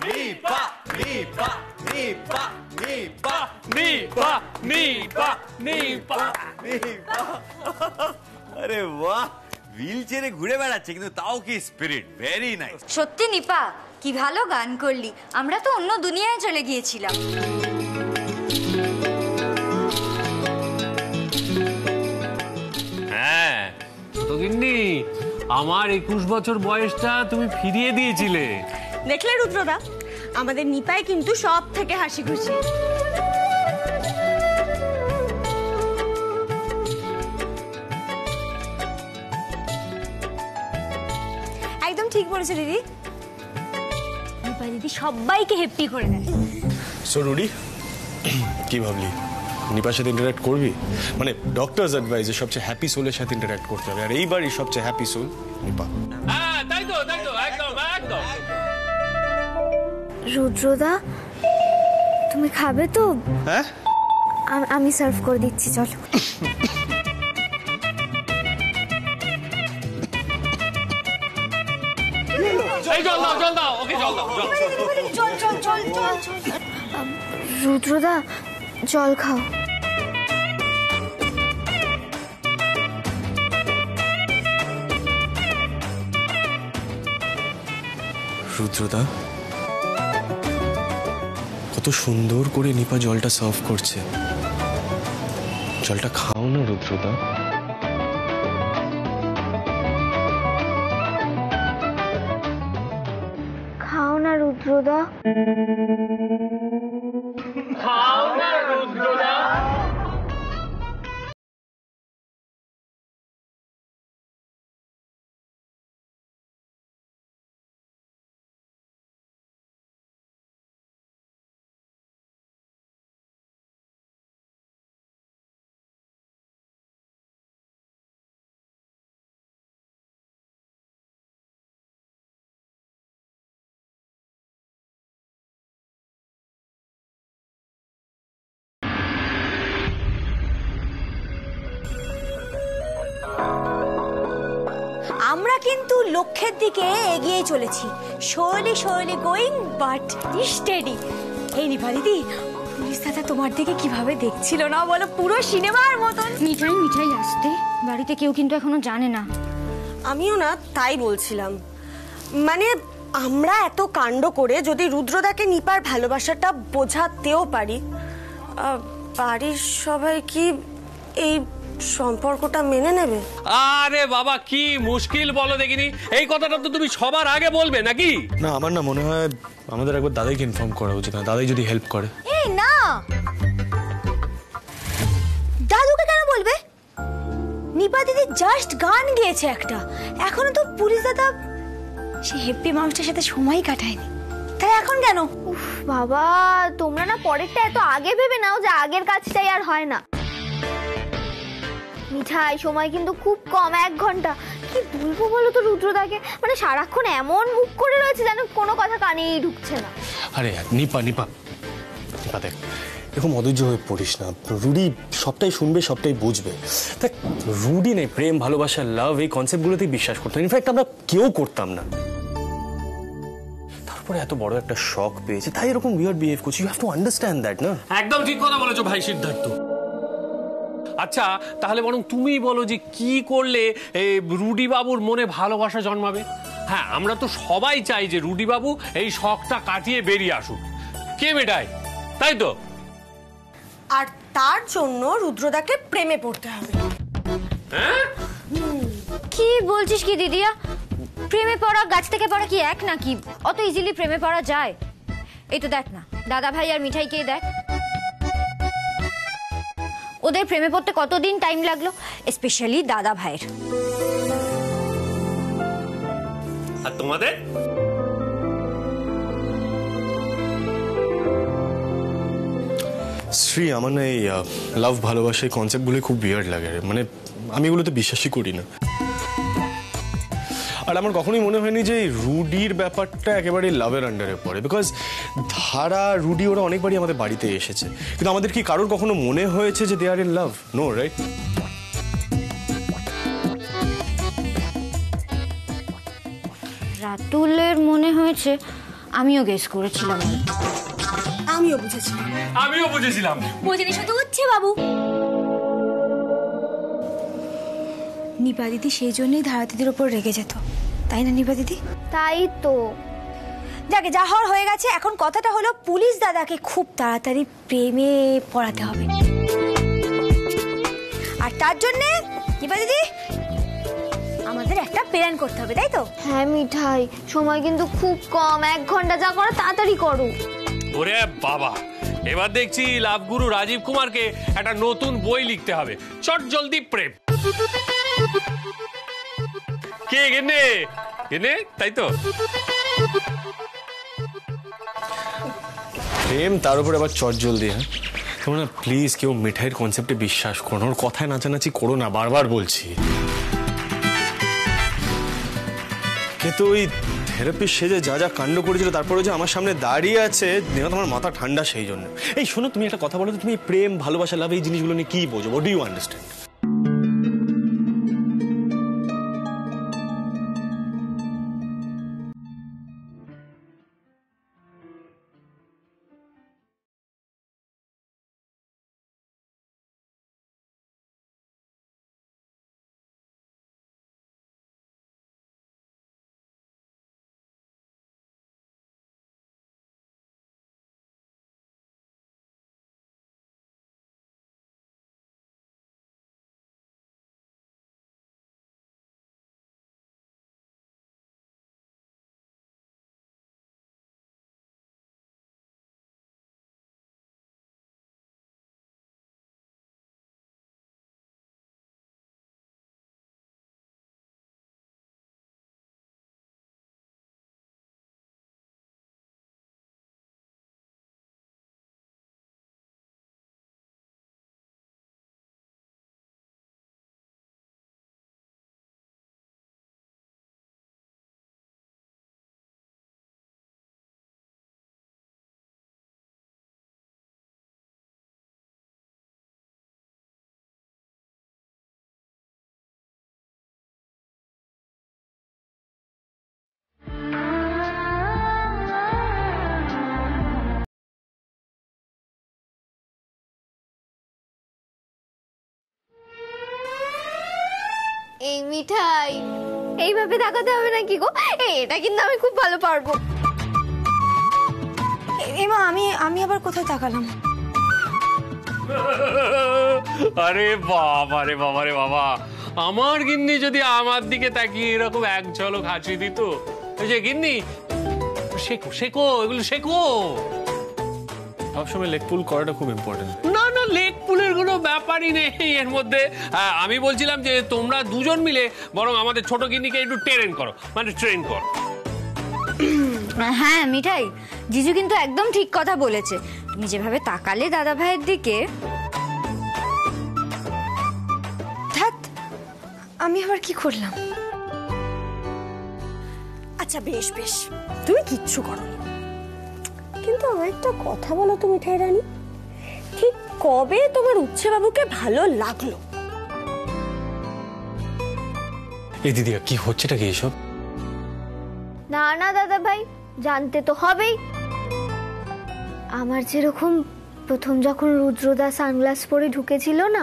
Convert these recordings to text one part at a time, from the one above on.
নিপা নিপা নিপা নিপা নিপা নিপা নিপা নিপা। আরে বাহ, হুইল চেয়ারে ঘুরে বেড়াচ্ছে কিন্তু তাও কি স্পিরিট, ভেরি নাইস। সত্যি নিপা, কি ভালো গান করলি, আমরা তো অন্য দুনিয়ায় চলে গিয়েছিলাম। হ্যাঁ তো গিন্নি, আমার 21 বছর বয়সটা তুমি ফিরিয়ে দিয়েছিলে। দেখলে রুদ্রদা, আমাদের নিপাই কিন্তু সব থেকে হাসি খুশি। একদম ঠিক বলেছে দিদি, নিপাই দিদি সবাইকে হ্যাপি করে দেয়। সো রুডি, কি ভাবলি নিপার সাথে ইন্টারঅ্যাক্ট করবি? মানে ডক্টরস অ্যাডভাইসে সবচেয়ে হ্যাপি সোলের সাথে ইন্টারঅ্যাক্ট করতে হবে, আর এইবারই সবচেয়ে হ্যাপি সোল নিপা। হ্যাঁ তাই তো একদম একদম। রুদ্রদা, তুমি খাবে তো? হ্যাঁ, আমি সার্ভ করে দিচ্ছি, চলো। এই জল দাও ওকে, জল দাও। রুদ্রদা, জল খাও। রুদ্রদা, কত সুন্দর করে নিপা জলটা সার্ভ করছে, জলটা খাও না রুদ্রদা। খাও না রুদ্রদা। খাও না রুদ্রদা। আমরা কিন্তু লক্ষ্যের দিকে এগিয়ে চলেছি, slowly slowly going but steady। এই নিপা দিদি, পুলিশ দাদা তোমার দিকে কিভাবে দেখছিল না বলো, পুরো সিনেমার মতন। মিঠাই আসতে বাড়িতে কেউ কিন্তু এখনো জানে না। আমিও না তাই বলছিলাম, মানে আমরা এত কাণ্ড করে যদি রুদ্রদাকে নিপার ভালোবাসাটা বোঝাতেও পারি, বাড়ির সবাই কি এই সম্পর্কটা মেনে নেবে? আরে বাবা, কি মুশকিল বলো দেখিনি, এই কথাটা তো তুমি সবার আগে বলবে নাকি? না, আমার না মনে হয় আমাদের একবার দাদাইকে ইনফর্ম করা উচিত, না দাদাই যদি হেল্প করে। এই না, দাদুকে কেন বলবে? নিপা দিদি জাস্ট গান গেয়েছে একটা, এখনো তো পুলিশ দাদা সে হ্যাপি মানুষটার সাথে সময় কাটায়নি, তাই এখন কেন? উফ বাবা, তোমরা না পরেরটা এত আগে ভেবে নাও যে আগের কাজটাই আর হয় না। মিঠাই, সময় কিন্তু খুব কম, 1 ঘন্টা। কি বলবো বলো তো রুদ্রদাকে, মানে সারাক্ষণ এমন মুখ করে রয়েছে যেন কোনো কথা কানেই ঢুকছে না। আরে নিপা দেখ, এরকম অধৈর্য হয়ে পড়িস না। রুডি সবটাই শুনবে, সবটাই বুঝবে। দেখ, রুডি নেই প্রেম, ভালোবাসা, লাভ, এই কনসেপ্টগুলোতেই বিশ্বাস করতাম। ইনফ্যাক্ট আমরা কেউ করতাম না। তারপরে এত বড় একটা শক পেয়েছে, তাই এরকম উইয়ার্ড বিহেভ করছে। You have to understand that, না? একদম ঠিক কথা বলেছো ভাই সিদ্ধার্থ। আচ্ছা তাহলে বরং তুমি বলো যে কি করলে রুডি বাবুর মনে ভালোবাসা জন্মাবে? হ্যাঁ, আমরা তো সবাই চাই যে রুডি বাবু এই শখটা কাটিয়ে বেরিয়ে আসুক, কে মেটায়, তাই তো? আর তার জন্য রুদ্রদাকে প্রেমে পড়তে হবে। হ্যাঁ, কি বলছিস কি দিদিয়া, প্রেমে পড়া গাছ থেকে পড়া কি এক নাকি? অত ইজিলি প্রেমে পড়া যায়? এই তো দেখ না, দাদা ভাই আর মিঠাইকে দেখ, ওদের প্রেমে পড়তে কতদিন টাইম লাগলো, স্পেশালি দাদা ভাইয়ের। আর তোমাদের? শ্রী, আমার না এই লাভ, ভালোবাসা, এই কনসেপ্টগুলো খুব উইয়ার্ড লাগে। মানে আমি এগুলোতে বিশ্বাসই করি না। আর আমার কখনোই মনে হয়নি যে রুডির ব্যাপারটা একেবারে লাভের আন্ডারে পড়ে, বিকজ ধারা, রুডি ওরা অনেকবারই আমাদের বাড়িতে এসেছে, কিন্তু আমাদের কি কারোর কখনো মনে হয়েছে যে they are in love? No, right? রাতুলের মনে হয়েছে, আমিও গেস করেছিলাম। আমিও বুঝেছিলাম। আমিও বুঝেছিলাম। বোঝেনি শুধু উচ্ছে বাবু। নিপা দিদি সেই জন্যই ধারা দিদির ওপর রেগে যেত, তাই না নিপা দিদি? তাই তো। যাকে যা হওয়ার হয়ে গেছে, এখন কথাটা হলো পুলিশ দাদাকে খুব তাড়াতাড়ি প্রেমে পড়াতে হবে, আর তার জন্য নিপা দিদি আমাদের একটা প্ল্যান করতে হবে, তাই তো? হ্যাঁ মিঠাই, সময় কিন্তু খুব কম, 1 ঘন্টা, যা করো তাড়াতাড়ি করো। ওরে বাবা, এবার দেখছি লাভগুরু রাজীব কুমারকে একটা নতুন বই লিখতে হবে, চট জলদি প্রেম। কে গেনে গেনে, তাই তো? প্রেম, তার উপর আবার চট জলদি। হ্যাঁ তোমরা প্লিজ কেউ মিঠাইয়ের কনসেপ্টে বিশ্বাস করো, ওর কথায় নাচানাচি করো না, বারবার বলছি। কিন্তু ওই থেরাপিস্ট সেজে যা যা কাণ্ড করেছিল, তারপরে যে আমার সামনে দাঁড়িয়ে আছে, তোমার মাথা ঠান্ডা সেই জন্য। এই শোনো, তুমি একটা কথা বলো তো, তুমি প্রেম, ভালোবাসা, লাভ এই জিনিসগুলো নিয়ে কি বোঝো? What do you understand? এই মিঠাই, এইভাবে তাকাতে হবে নাকি গো? এটা কিন্তু আমি খুব ভালো পারবো। এমা, আমি আবার কোথায় তাকালাম? আরে বাবা রে বাবা রে বাবা, আমার গিন্নি যদি আমার দিকে তাকিয়ে এরকম এক ঝলক হাসি দিত, যে গিন্নি শেখো শেখো, এগুলো শেখো। সবসময় লেগ পুল করাটা খুব ইম্পর্টেন্ট। না না, লেগ পুলের কোনো ব্যাপারই নেই এর মধ্যে। আমি বলছিলাম যে তোমরা দুজন মিলে বরং আমাদের ছোট গিন্নিকে একটু ট্রেন করো, মানে ট্রেন করো। হ্যাঁ মিঠাই, জিজু কিন্তু একদম ঠিক কথা বলেছে। তুমি যেভাবে তাকালে দাদা ভাইয়ের দিকে, ধ্যাৎ, আমি আবার কি করলাম? আচ্ছা বেশ বেশ, তুমি কিচ্ছু করো না, কিন্তু আমার একটা কথা বলো তো মিঠাই রানী, ঠিক কবে তোমার উচ্ছে বাবুকে ভালো লাগলো? এই দিদি, কি হচ্ছেটা কি এসব? না না দাদা ভাই, জানতে তো হবেই। আমার যেরকম প্রথম যখন রুদ্রদা সানগ্লাস পরে ঢুকেছিল না,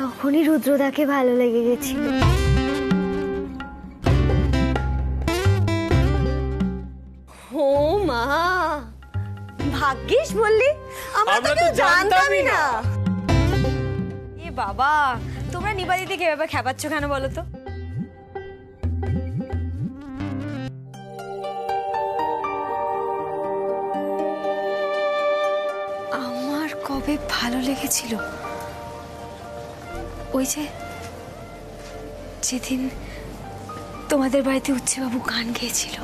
তখনই রুদ্রদাকে ভালো লেগে গেছিল। ও মা, ভাগ্যিস বললি, আমরা তো জানতামই না। এ বাবা, তোমরা নিপা দিদিকে এভাবে খেপাচ্ছ কেন বলো তো? আমার কবে ভালো লেগেছিল? ওই যে যেদিন তোমাদের বাড়িতে উচ্ছে বাবু গান গেয়েছিল।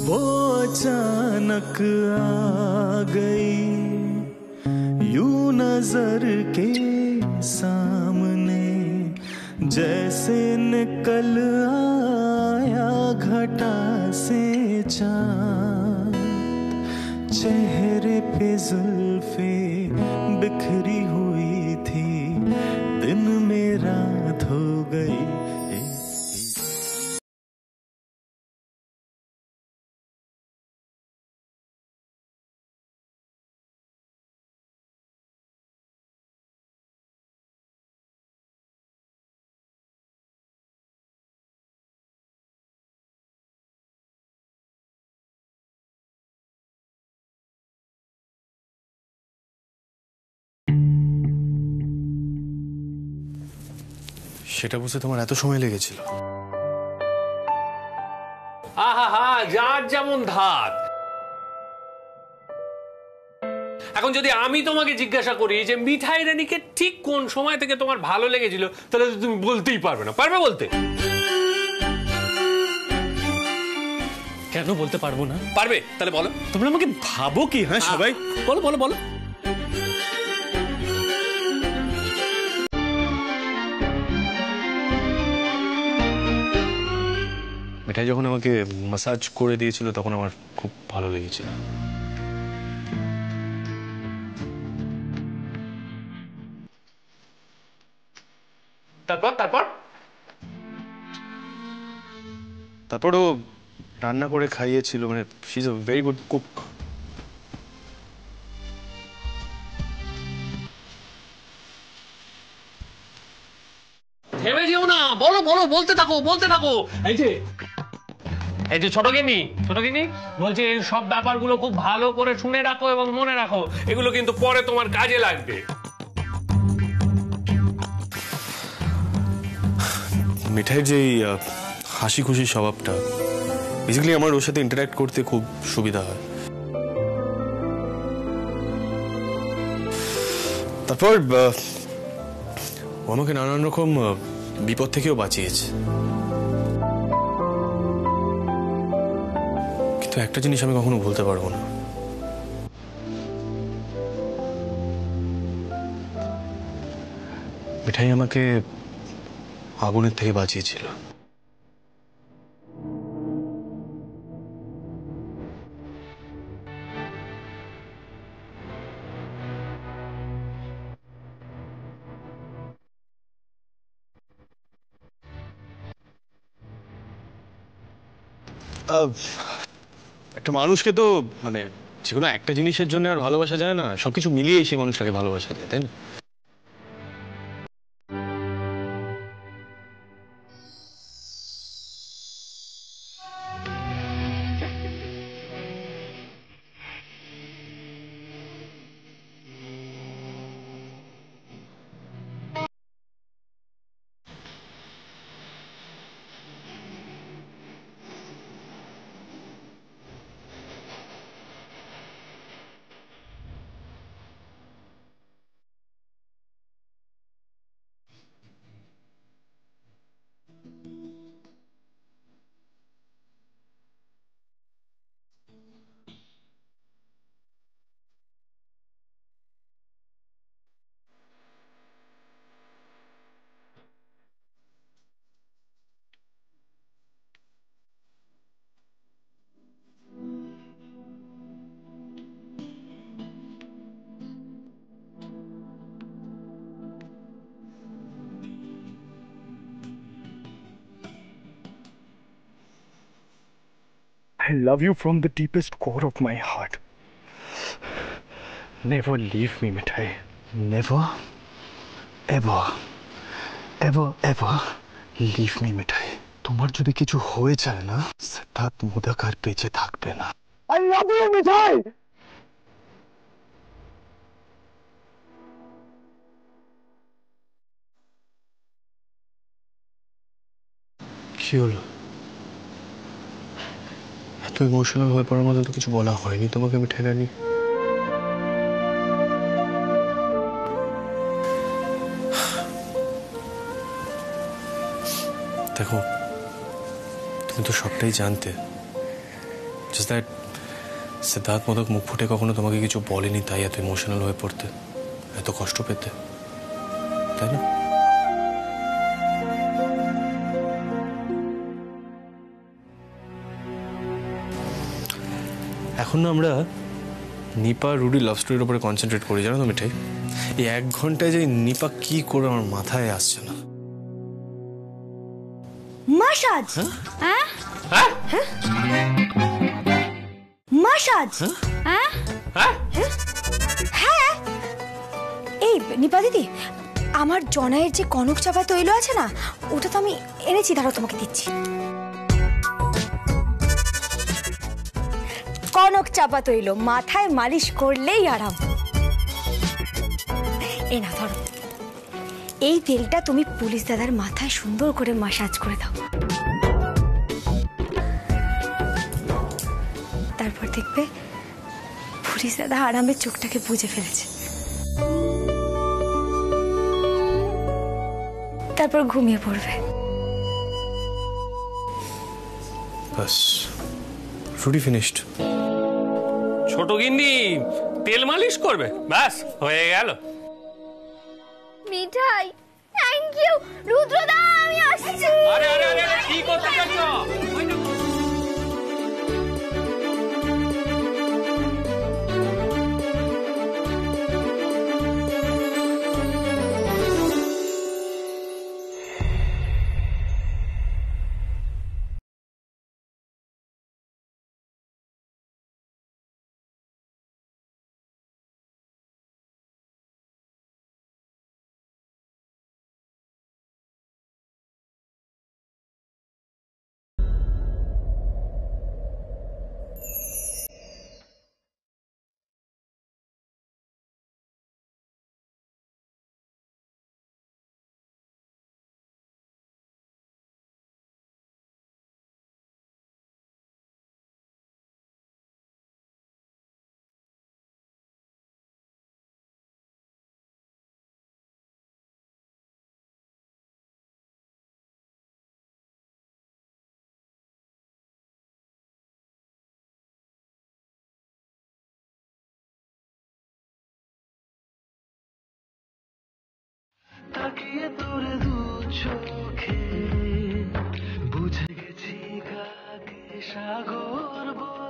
वो अचानक आ गई यूं नजर के सामने, जैसे निकल आया घटा से चाँद, चेहरे पे जुल्फे बिखरी हुई थी, दिन में रात हो गई। সেটা বুঝতে তোমার এত সময় লেগেছিল? আহা, যার যেমন ধার। এখন যদি আমি তোমাকে জিজ্ঞাসা করি যে মিঠাই রানীকে ঠিক কোন সময় থেকে তোমার ভালো লেগেছিল, তাহলে তুমি বলতেই পারবে না। পারবে বলতে? কেন বলতে পারবো না? পারবে? তাহলে বলো। তোমরা আমাকে ভাবো কি? হ্যাঁ সবাই বলো বলো বলো। মিঠাই যখন আমাকে ম্যাসাজ করে দিয়েছিল তখন আমার খুব ভালো লেগেছিল। তারপর ও রান্না করে খাইয়েছিল, মানে she is a very good cook. থেমে যেও না, বলো বলো, বলতে থাকো বলতে থাকো। এই যে ছোট গিনি বলছে এই সব ব্যাপারগুলো খুব ভালো করে শুনে রাখো এবং মনে রাখো, এগুলো কিন্তু পরে তোমার কাজে লাগবে। মিঠাইয়ের যে হাসি খুশি স্বভাবটা, বেসিক্যালি আমার ওর সাথে ইন্টারঅ্যাক্ট করতে খুব সুবিধা হয়। তারপর ও আমাকে নানান রকম বিপদ থেকেও বাঁচিয়েছে। কিন্তু একটা জিনিস আমি কখনো ভুলতে পারবো না, মিঠাই আমাকে আগুনের থেকে বাঁচিয়েছিল। একটা মানুষকে তো মানে যেকোনো একটা জিনিসের জন্য আর ভালোবাসা যায় না, সবকিছু মিলিয়ে সেই মানুষটাকে ভালোবাসা যায়, তাই না? I love you from the deepest core of my heart. Never leave me, Mithai. Never, ever, ever, ever leave me, Mithai. তোমার যদি কিছু হয়ে যায় না, সিদ্ধার্থ মোদক আর বেঁচে থাকবে না। I love you, Mithai! কি হলো? এত ইমোশনাল হয়ে পড়ার মতো তো কিছু বলা হয়নি তোমাকে মিঠাই রানী। দেখো, তুমি তো সবটাই জানতে, জাস্ট দ্যাট সিদ্ধার্থ মোদক মুখ ফুটে কখনো তোমাকে কিছু বলেনি, তাই এত ইমোশনাল হয়ে পড়তে, এত কষ্ট পেতে, তাই না? এখন না আমরা নিপা রুডি লাভ স্টোরির উপরে কনসেন্ট্রেট করি, জানো তো মিঠাই? এই 1 ঘন্টায় যে নিপা কি করে আমার মাথায় আসছে না। মাসাজ? হ্যাঁ হ্যাঁ মাসাজ? হ্যাঁ হ্যাঁ এই নিপা দিদি, আমার জনায়ের যে কনক চাপা তৈল আছে না, ওটা তো আমি এনেছি, দাঁড়াও তোমাকে দিচ্ছি। কনক চাপা তৈল মাথায় মালিশ করলেই আরাম। এই না ধরো, এই তেলটা তুমি পুলিশ দাদার মাথায় সুন্দর করে মাসাজ করে দাও, তারপর দেখবে পুলিশ দাদা আরামে চোখটাকে বুঝে ফেলেছে, তারপর ঘুমিয়ে পড়বে। বাস, রুডি ফিনিশড। ছোট গিন্নি তেল মালিশ করবে, ব্যাস হয়ে গেল। মিঠাই, থ্যাংক ইউ রুদ্রদা, আমি আসছি। আরে আরে আরে কি করতে যাচ্ছ? তাকিয়ে তোরে দু চোখে বুঝে গেছি কাকে সাগর বলে।